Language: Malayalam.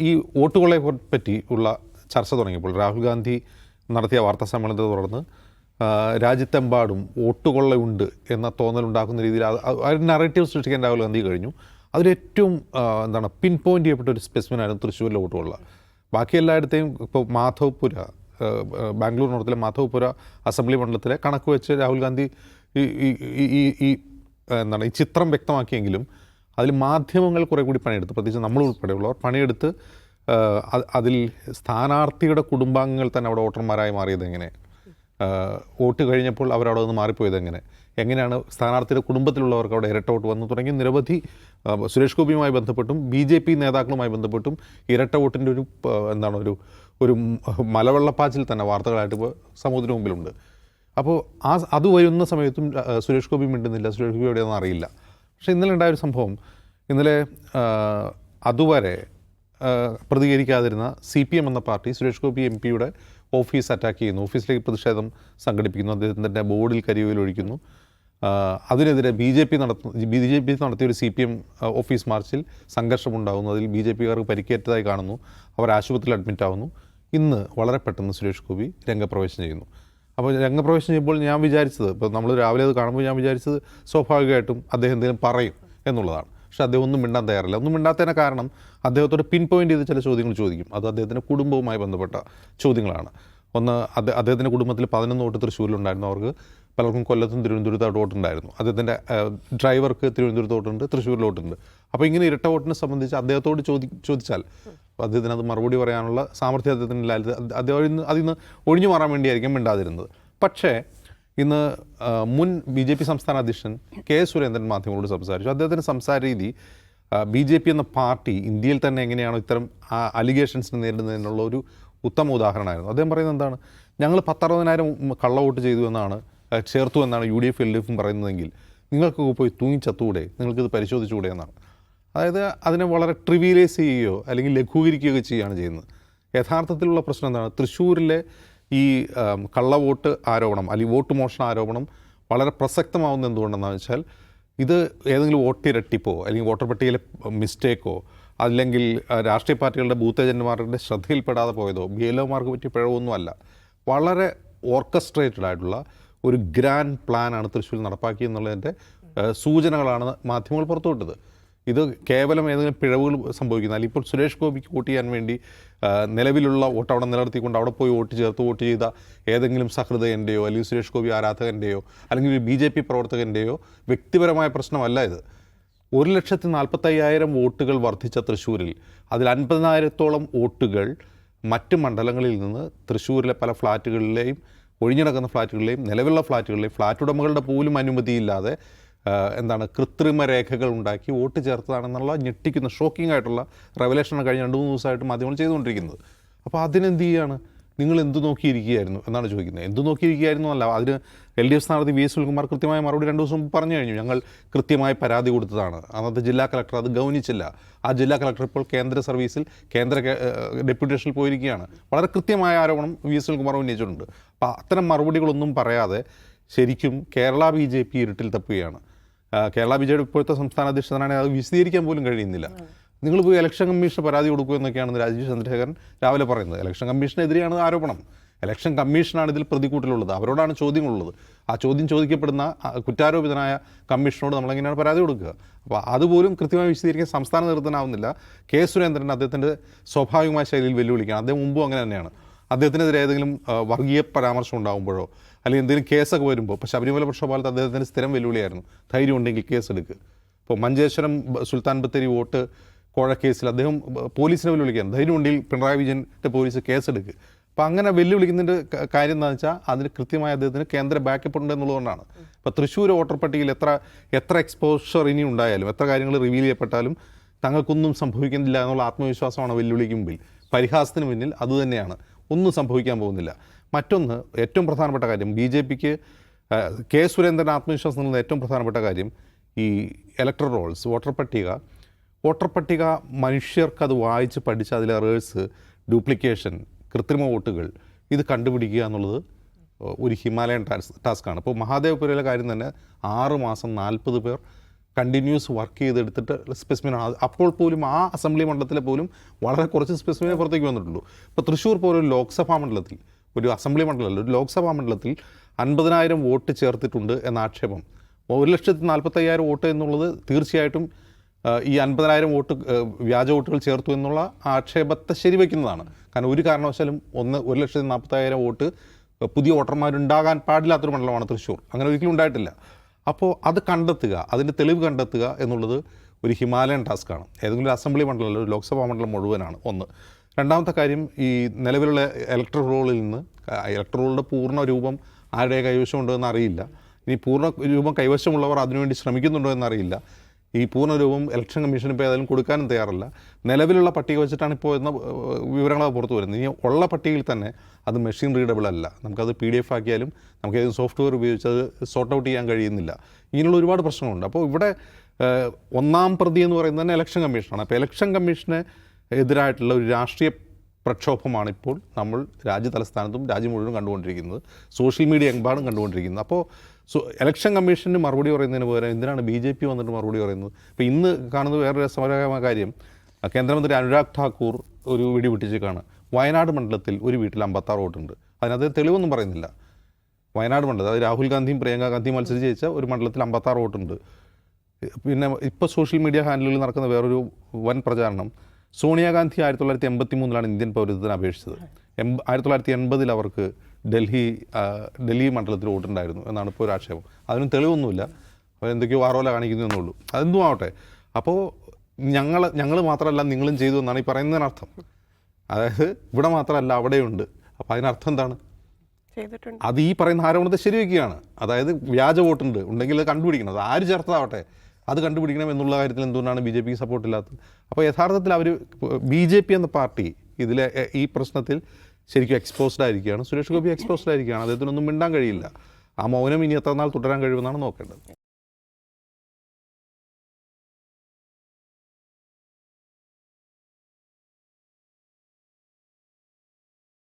ഈ വോട്ടുകളെ പറ്റി ഉള്ള ചർച്ച തുടങ്ങിയപ്പോൾ രാഹുൽ ഗാന്ധി നടത്തിയ വാർത്താ സമ്മേളനത്തെ തുടർന്ന് രാജ്യത്തെമ്പാടും വോട്ടുകൊള്ളയുണ്ട് എന്ന തോന്നലുണ്ടാക്കുന്ന രീതിയിൽ ഒരു നറേറ്റീവ് സൃഷ്ടിക്കാൻ രാഹുൽ ഗാന്ധി കഴിഞ്ഞു. അതിലേറ്റവും പിൻ പോയിൻ്റ് ചെയ്യപ്പെട്ട ഒരു സ്പെസിമെനായിരുന്നു തൃശ്ശൂരിലെ വോട്ടുകൊള്ള. ബാക്കി എല്ലായിടത്തെയും ഇപ്പോൾ മാധവ്പുര, ബാംഗ്ലൂർ നോർത്തിലെ മാധവ്പുര അസംബ്ലി മണ്ഡലത്തിലെ കണക്ക് വെച്ച് രാഹുൽ ഗാന്ധി ഈ ചിത്രം വ്യക്തമാക്കിയെങ്കിലും അതിൽ മാധ്യമങ്ങൾ കുറേ കൂടി പണിയെടുത്ത്, പ്രത്യേകിച്ച് നമ്മൾ ഉൾപ്പെടെയുള്ളവർ പണിയെടുത്ത് അതിൽ സ്ഥാനാർത്ഥിയുടെ കുടുംബാംഗങ്ങൾ തന്നെ അവിടെ വോട്ടർമാരായി മാറിയത് എങ്ങനെ, വോട്ട് കഴിഞ്ഞപ്പോൾ അവരവിടെ നിന്ന് മാറിപ്പോയത് എങ്ങനെയാണ് സ്ഥാനാർത്ഥിയുടെ കുടുംബത്തിലുള്ളവർക്ക് അവിടെ ഇരട്ട വോട്ട് വന്നു തുടങ്ങി നിരവധി സുരേഷ് ഗോപിയുമായി ബന്ധപ്പെട്ടും BJP നേതാക്കളുമായി ബന്ധപ്പെട്ടും ഇരട്ട വോട്ടിൻ്റെ ഒരു മലവെള്ളപ്പാച്ചിൽ തന്നെ വാർത്തകളായിട്ട് ഇപ്പോൾ സമൂഹത്തിന് മുമ്പിലുണ്ട്. അപ്പോൾ അത് വരുന്ന സമയത്തും സുരേഷ് ഗോപി മിണ്ടുന്നില്ല, സുരേഷ് ഗോപി എവിടെയാണെന്ന് അറിയില്ല. പക്ഷേ ഇന്നലെ ഉണ്ടായൊരു സംഭവം, ഇന്നലെ അതുവരെ പ്രതികരിക്കാതിരുന്ന CPM എന്ന പാർട്ടി സുരേഷ് ഗോപി MP-യുടെ ഓഫീസ് അറ്റാക്ക് ചെയ്യുന്നു, ഓഫീസിലേക്ക് പ്രതിഷേധം സംഘടിപ്പിക്കുന്നു, അദ്ദേഹത്തിൻ്റെ ബോർഡിൽ കരിവേലൊഴിക്കുന്നു. അതിനെതിരെ BJP നടത്തിയ ഒരു CPM ഓഫീസ് മാർച്ചിൽ സംഘർഷമുണ്ടാകുന്നു. അതിൽ BJP-കാർക്ക് പരിക്കേറ്റതായി കാണുന്നു, അവർ ആശുപത്രിയിൽ അഡ്മിറ്റ് ആവുന്നു. ഇന്ന് വളരെ പെട്ടെന്ന് സുരേഷ് ഗോപി രംഗപ്രവേശനം ചെയ്യുന്നു. അപ്പോൾ രംഗപ്രവേശനം ചെയ്യുമ്പോൾ ഞാൻ വിചാരിച്ചത്, ഇപ്പോൾ നമ്മൾ രാവിലെ അത് കാണുമ്പോൾ ഞാൻ വിചാരിച്ചത് സ്വാഭാവികമായിട്ടും അദ്ദേഹം എന്തെങ്കിലും പറയും എന്നുള്ളതാണ്. പക്ഷേ അദ്ദേഹം ഒന്നും മിണ്ടാൻ തയ്യാറില്ല. ഒന്നും മിണ്ടാത്തതിന് കാരണം അദ്ദേഹത്തോട് പിൻ പോയിൻ്റ് ചെയ്ത് ചില ചോദ്യങ്ങൾ ചോദിക്കും. അത് അദ്ദേഹത്തിൻ്റെ കുടുംബവുമായി ബന്ധപ്പെട്ട ചോദ്യങ്ങളാണ്. ഒന്ന്, അദ്ദേഹത്തിൻ്റെ കുടുംബത്തിൽ 11 വോട്ട് തൃശ്ശൂരിലുണ്ടായിരുന്നു. അവർക്ക് പലർക്കും കൊല്ലത്തും തിരുവനന്തപുരത്തായിട്ട് വോട്ടുണ്ടായിരുന്നു. അദ്ദേഹത്തിൻ്റെ ഡ്രൈവർക്ക് തിരുവനന്തപുരത്ത് വോട്ടുണ്ട്, തൃശ്ശൂരിൽ വോട്ടുണ്ട്. അപ്പോൾ ഇങ്ങനെ ഇരട്ട വോട്ടിനെ സംബന്ധിച്ച് അദ്ദേഹത്തോട് ചോദിച്ചാൽ അദ്ദേഹത്തിന് അത് മറുപടി പറയാനുള്ള സാമർഥ്യം അദ്ദേഹത്തിനില്ലായിരുന്നു. അദ്ദേഹം അതിൽ നിന്ന് ഒഴിഞ്ഞു മാറാൻ വേണ്ടിയായിരിക്കും മിണ്ടാതിരുന്നത്. പക്ഷേ ഇന്ന് മുൻ BJP സംസ്ഥാന അധ്യക്ഷൻ K. സുരേന്ദ്രൻ മാധ്യമങ്ങളോട് സംസാരിച്ചു. അദ്ദേഹത്തിൻ്റെ സംസാര രീതി BJP എന്ന പാർട്ടി ഇന്ത്യയിൽ തന്നെ എങ്ങനെയാണോ ഇത്തരം അലിഗേഷൻസിനെ നേരിടുന്നതിനുള്ള ഒരു ഉത്തമ ഉദാഹരണമായിരുന്നു. അദ്ദേഹം പറയുന്നത് എന്താണ്, ഞങ്ങൾ 10,60,000 കള്ള വോട്ട് ചെയ്തു എന്നാണ്, ചേർത്തു എന്നാണ് UDF LDF പറയുന്നതെങ്കിൽ നിങ്ങൾക്ക് പോയി തൂങ്ങിച്ചത്തൂടെ, നിങ്ങൾക്കിത് പരിശോധിച്ചുകൂടെ എന്നാണ്. അതായത് അതിനെ വളരെ ട്രിവിയലൈസ് ചെയ്യുകയോ അല്ലെങ്കിൽ ലഘൂകരിക്കുകയോ ചെയ്യുകയാണ് ചെയ്യുന്നത്. യഥാർത്ഥത്തിലുള്ള പ്രശ്നം എന്താണ്, തൃശ്ശൂരിലെ ഈ കള്ളവോട്ട് ആരോപണം അല്ലെങ്കിൽ വോട്ട് മോഷണ ആരോപണം വളരെ പ്രസക്തമാവുന്നത് എന്തുകൊണ്ടെന്ന് വെച്ചാൽ, ഇത് ഏതെങ്കിലും വോട്ട് ഇരട്ടിപ്പോ അല്ലെങ്കിൽ വോട്ടർ പട്ടികയിലെ മിസ്റ്റേക്കോ അല്ലെങ്കിൽ രാഷ്ട്രീയ പാർട്ടികളുടെ ബൂത്ത് ഏജൻറ്റുമാരുടെ ശ്രദ്ധയിൽപ്പെടാതെ പോയതോ BLOമാർക്ക് പറ്റിയ പിഴവൊന്നും അല്ല. വളരെ ഓർക്കസ്ട്രേറ്റഡ് ആയിട്ടുള്ള ഒരു ഗ്രാൻഡ് പ്ലാനാണ് തൃശ്ശൂരിൽ നടപ്പാക്കിയെന്നുള്ളതിൻ്റെ സൂചനകളാണ് മാധ്യമങ്ങൾ പുറത്തുവിട്ടത്. ഇത് കേവലം ഏതെങ്കിലും പിഴവുകൾ സംഭവിക്കുന്ന, ഇപ്പോൾ സുരേഷ് ഗോപിക്ക് വോട്ട് ചെയ്യാൻ വേണ്ടി നിലവിലുള്ള വോട്ട് അവിടെ നിലനിർത്തിക്കൊണ്ട് അവിടെ പോയി വോട്ട് ചെയ്ത ഏതെങ്കിലും സഹൃദയൻ്റെയോ അല്ലെങ്കിൽ സുരേഷ് ഗോപി ആരാധകൻ്റെയോ അല്ലെങ്കിൽ ഒരു BJP പ്രവർത്തകൻ്റെയോ വ്യക്തിപരമായ പ്രശ്നമല്ല ഇത്. 1,45,000 വോട്ടുകൾ വർദ്ധിച്ച തൃശ്ശൂരിൽ അതിൽ 50,000-ഓളം വോട്ടുകൾ മറ്റ് മണ്ഡലങ്ങളിൽ നിന്ന് തൃശ്ശൂരിലെ പല ഫ്ലാറ്റുകളിലെയും ഒഴിഞ്ഞിടക്കുന്ന ഫ്ലാറ്റുകളിലെയും നിലവിലുള്ള ഫ്ലാറ്റുകളിലെയും ഫ്ലാറ്റ് ഉടമകളുടെ പോലും അനുമതിയില്ലാതെ കൃത്രിമ രേഖകൾ ഉണ്ടാക്കി വോട്ട് ചേർത്തതാണെന്നുള്ള ഞെട്ടിക്കുന്ന ഷോക്കിംഗ് ആയിട്ടുള്ള റെവലേഷനാണ് കഴിഞ്ഞ 2-3 ദിവസമായിട്ട് മാധ്യമങ്ങൾ ചെയ്തുകൊണ്ടിരിക്കുന്നത്. അപ്പോൾ അതിനെന്ത് ചെയ്യുകയാണ്, നിങ്ങൾ എന്ത് നോക്കിയിരിക്കുകയായിരുന്നു എന്നാണ് ചോദിക്കുന്നത്. എന്ത് നോക്കിയിരിക്കുകയായിരുന്നു അല്ല, അതിന് LDF സ്ഥാനാർത്ഥി V.S. സുനിൽകുമാർ കൃത്യമായ മറുപടി 2 ദിവസം മുമ്പ് പറഞ്ഞു കഴിഞ്ഞു. ഞങ്ങൾ കൃത്യമായി പരാതി കൊടുത്തതാണ്. അന്നത്തെ ജില്ലാ കളക്ടർ അത് ഗൗനിച്ചില്ല. ആ ജില്ലാ കളക്ടർ ഇപ്പോൾ കേന്ദ്ര സർവീസിൽ ഡെപ്യൂട്ടേഷനിൽ പോയിരിക്കുകയാണ്. വളരെ കൃത്യമായ ആരോപണം V.S. സുനിൽകുമാർ ഉന്നയിച്ചിട്ടുണ്ട്. അപ്പോൾ അത്തരം മറുപടികളൊന്നും പറയാതെ ശരിക്കും കേരള BJP ഇരുട്ടിൽ തപ്പുകയാണ്. കേരള BJP ഇപ്പോഴത്തെ സംസ്ഥാന അധ്യക്ഷനാണെങ്കിൽ അത് വിശദീകരിക്കാൻ പോലും കഴിയുന്നില്ല. നിങ്ങൾ പോയി ഇലക്ഷൻ കമ്മീഷന് പരാതി കൊടുക്കുക എന്നൊക്കെയാണ് രാജീവ് ചന്ദ്രശേഖരൻ രാവിലെ പറയുന്നത്. ഇലക്ഷൻ കമ്മീഷനെതിരെയാണ് ആരോപണം. ഇലക്ഷൻ കമ്മീഷനാണ് ഇതിൽ പ്രതികൂട്ടിലുള്ളത്, അവരോടാണ് ചോദ്യങ്ങളുള്ളത്. ആ ചോദ്യം ചോദിക്കപ്പെടുന്ന കുറ്റാരോപിതനായ കമ്മീഷനോട് നമ്മളെങ്ങനെയാണ് പരാതി കൊടുക്കുക? അപ്പോൾ അതുപോലും കൃത്യമായി വിശദീകരിക്കാൻ സംസ്ഥാന നേതൃത്വത്തിനാവുന്നില്ല. K. സുരേന്ദ്രൻ അദ്ദേഹത്തിൻ്റെ സ്വാഭാവികമായ ശൈലിയിൽ വെല്ലുവിളിക്കുകയാണ്. അദ്ദേഹം മുമ്പും അങ്ങനെ തന്നെയാണ്. അദ്ദേഹത്തിനെതിരെ ഏതെങ്കിലും വർഗീയ പരാമർശം ഉണ്ടാകുമ്പോഴോ അല്ലെങ്കിൽ എന്തെങ്കിലും കേസൊക്കെ വരുമ്പോൾ, ഇപ്പോൾ ശബരിമല പ്രക്ഷോഭകാലത്ത് അദ്ദേഹത്തിന് സ്ഥിരം വെല്ലുവിളിയായിരുന്നു, ധൈര്യം ഉണ്ടെങ്കിൽ കേസെടുക്കുക. ഇപ്പോൾ മഞ്ചേശ്വരം സുൽത്താൻ ബത്തേരി വോട്ട് കോഴക്കേസിൽ അദ്ദേഹം പോലീസിനെ വെല്ലുവിളിക്കുകയാണ്, ധൈര്യം ഉണ്ടെങ്കിൽ പിണറായി വിജയൻ്റെ പോലീസ് കേസെടുക്കുക. അപ്പോൾ അങ്ങനെ വെല്ലുവിളിക്കുന്നതിൻ്റെ കാര്യം എന്താണെന്ന് വെച്ചാൽ അതിന് കൃത്യമായി അദ്ദേഹത്തിന് കേന്ദ്ര ബാക്കപ്പ് ഉണ്ട് എന്നുള്ളതുകൊണ്ടാണ്. ഇപ്പോൾ തൃശ്ശൂർ വോട്ടർ പട്ടികയിൽ എത്ര എക്സ്പോഷർ ഇനി ഉണ്ടായാലും, എത്ര കാര്യങ്ങൾ റിവീൽ ചെയ്യപ്പെട്ടാലും തങ്ങൾക്കൊന്നും സംഭവിക്കുന്നില്ല എന്നുള്ള ആത്മവിശ്വാസമാണ് വെല്ലുവിളിക്ക് മുമ്പിൽ. പരിഹാസത്തിന് മുന്നിൽ അതുതന്നെയാണ്, ഒന്നും സംഭവിക്കാൻ പോകുന്നില്ല. മറ്റൊന്ന്, ഏറ്റവും പ്രധാനപ്പെട്ട കാര്യം, BJPക്ക് K. സുരേന്ദ്രൻ ആത്മവിശ്വാസം നൽകുന്ന ഏറ്റവും പ്രധാനപ്പെട്ട കാര്യം ഈ ഇലക്ടറൽ റോൾസ്, വോട്ടർ പട്ടിക മനുഷ്യർക്കത് വായിച്ച് പഠിച്ച് അതിലെ എറേഴ്സ്, ഡ്യൂപ്ലിക്കേഷൻ, കൃത്രിമ വോട്ടുകൾ ഇത് കണ്ടുപിടിക്കുക എന്നുള്ളത് ഒരു ഹിമാലയൻ ടാസ്ക്കാണ്. ഇപ്പോൾ മഹാദേവപുരയിലെ കാര്യം തന്നെ 6 മാസം 40 പേർ കണ്ടിന്യൂസ് വർക്ക് ചെയ്തെടുത്തിട്ട് സ്പെസിമെനാണ്. അപ്പോൾ പോലും ആ അസംബ്ലി മണ്ഡലത്തിൽ പോലും വളരെ കുറച്ച് സ്പെസിമെനെ പുറത്തേക്ക് വന്നിട്ടുള്ളൂ. ഇപ്പോൾ തൃശ്ശൂർ പോലൊരു ലോക്സഭാ മണ്ഡലത്തിൽ, ഒരു അസംബ്ലി മണ്ഡലത്തിൽ, ഒരു ലോക്സഭാ മണ്ഡലത്തിൽ 50,000 വോട്ട് ചേർത്തിട്ടുണ്ട് എന്ന ആക്ഷേപം, 1,45,000 വോട്ട് എന്നുള്ളത് തീർച്ചയായിട്ടും ഈ 50,000 വോട്ട് വ്യാജ വോട്ടുകൾ ചേർത്തു എന്നുള്ള ആക്ഷേപത്തെ ശരിവെക്കുന്നതാണ്. കാരണം ഒരു കാരണവശാലും 1,40,000 വോട്ട് പുതിയ വോട്ടർമാരുണ്ടാകാൻ പാടില്ലാത്തൊരു മണ്ഡലമാണ് തൃശ്ശൂർ. അങ്ങനെ ഒരിക്കലും ഉണ്ടായിട്ടില്ല. അപ്പോൾ അത് കണ്ടെത്തുക, അതിൻ്റെ തെളിവ് കണ്ടെത്തുക എന്നുള്ളത് ഒരു ഹിമാലയൻ ടാസ്ക്കാണ്. ഏതെങ്കിലും ഒരു അസംബ്ലി മണ്ഡലം, ഒരു ലോക്സഭാ മണ്ഡലം മുഴുവനാണ് ഒന്ന്. രണ്ടാമത്തെ കാര്യം, ഈ നിലവിലുള്ള ഇലക്ട്രൽ റോളിൽ നിന്ന് ഇലക്ട്രൽ റോളിൻ്റെ പൂർണ്ണ രൂപം ആരുടെ കൈവശമുണ്ടോ എന്നറിയില്ല. ഇനി പൂർണ്ണ രൂപം കൈവശമുള്ളവർ അതിനുവേണ്ടി ശ്രമിക്കുന്നുണ്ടോ എന്നറിയില്ല. ഈ പൂർണ്ണ രൂപം ഇലക്ഷൻ കമ്മീഷൻ ഇപ്പോൾ ഏതായാലും കൊടുക്കാനും തയ്യാറല്ല. നിലവിലുള്ള പട്ടിക വെച്ചിട്ടാണ് ഇപ്പോൾ എന്ന വിവരങ്ങളാണ് പുറത്തു വരുന്നത്. ഇനി ഉള്ള പട്ടികയിൽ തന്നെ അത് മെഷീൻ റീഡബിൾ അല്ല. നമുക്കത് PDF ആക്കിയാലും നമുക്ക് ഏതെങ്കിലും സോഫ്റ്റ്വെയർ ഉപയോഗിച്ച് അത് സോർട്ട് ഔട്ട് ചെയ്യാൻ കഴിയുന്നില്ല. ഇങ്ങനെയുള്ള ഒരുപാട് പ്രശ്നങ്ങളുണ്ട്. അപ്പോൾ ഇവിടെ ഒന്നാം പ്രതി എന്ന് പറയുന്നത് തന്നെ ഇലക്ഷൻ കമ്മീഷനാണ്. അപ്പോൾ ഇലക്ഷൻ കമ്മീഷന് എതിരായിട്ടുള്ള ഒരു രാഷ്ട്രീയ പ്രക്ഷോഭമാണ് ഇപ്പോൾ നമ്മൾ രാജ്യതലസ്ഥാനത്തും രാജ്യം മുഴുവൻ കണ്ടുകൊണ്ടിരിക്കുന്നത്, സോഷ്യൽ മീഡിയ എമ്പാടും കണ്ടുകൊണ്ടിരിക്കുന്നത്. അപ്പോൾ ഇലക്ഷൻ കമ്മീഷന് മറുപടി പറയുന്നതിന് പകരം എന്തിനാണ് BJP വന്നിട്ട് മറുപടി പറയുന്നത്? ഇപ്പോൾ ഇന്ന് കാണുന്നത് വേറൊരു രസകരമായ കാര്യം, കേന്ദ്രമന്ത്രി അനുരാഗ് ഠാക്കൂർ ഒരു വീഡിയോ വിട്ടിച്ചേക്കാണ്. വയനാട് മണ്ഡലത്തിൽ ഒരു വീട്ടിൽ 56 വോട്ടുണ്ട്. അതിനകത്ത് തെളിവൊന്നും പറയുന്നില്ല. വയനാട് മണ്ഡലം, അത് രാഹുൽ ഗാന്ധിയും പ്രിയങ്ക ഗാന്ധിയും മത്സരിച്ച് ജയിച്ച ഒരു മണ്ഡലത്തിൽ 56 വോട്ടുണ്ട്. പിന്നെ ഇപ്പോൾ സോഷ്യൽ മീഡിയ ഹാൻഡിലുകളിൽ നടക്കുന്ന വേറൊരു വൻ പ്രചാരണം, സോണിയാഗാന്ധി 1983 ഇന്ത്യൻ പൗരത്വത്തിന് അപേക്ഷിച്ചത്. 1980 അവർക്ക് ഡൽഹി മണ്ഡലത്തിൽ വോട്ടുണ്ടായിരുന്നു എന്നാണ് ഇപ്പോൾ ഒരു ആക്ഷേപം. അതിനും തെളിവൊന്നുമില്ല, അവരെന്തൊക്കെയോ ആറോല കാണിക്കുന്നു എന്നുള്ളൂ. അതെന്തും ആവട്ടെ. അപ്പോൾ ഞങ്ങൾ മാത്രമല്ല നിങ്ങളും ചെയ്തു എന്നാണ് ഈ പറയുന്നതിനർത്ഥം. അതായത് ഇവിടെ മാത്രമല്ല അവിടെയുണ്ട്. അപ്പോൾ അതിനർത്ഥം എന്താണ്? അത് ഈ പറയുന്ന ആരോപണത്തെ ശരിവെക്കുകയാണ്. അതായത് വ്യാജ വോട്ടുണ്ട് ഉണ്ടെങ്കിൽ അത് കണ്ടുപിടിക്കണം. അത് ആര് ചേർത്തതാവട്ടെ അത് കണ്ടുപിടിക്കണം എന്നുള്ള കാര്യത്തിൽ എന്തുകൊണ്ടാണ് BJP സപ്പോർട്ടില്ലാത്തത്? അപ്പോൾ യഥാർത്ഥത്തിൽ BJP എന്ന പാർട്ടി ഇതിലെ ഈ പ്രശ്നത്തിൽ ശരിക്കും എക്സ്പോസ്ഡ് ആയിരിക്കുകയാണ്. സുരേഷ് ഗോപി എക്സ്പോസ്ഡ് ആയിരിക്കുകയാണ്. അദ്ദേഹത്തിനൊന്നും മിണ്ടാൻ കഴിയില്ല. ആ മൗനം ഇനി എത്ര നാൾ തുടരാൻ കഴിയുമെന്നാണ് നോക്കേണ്ടത്.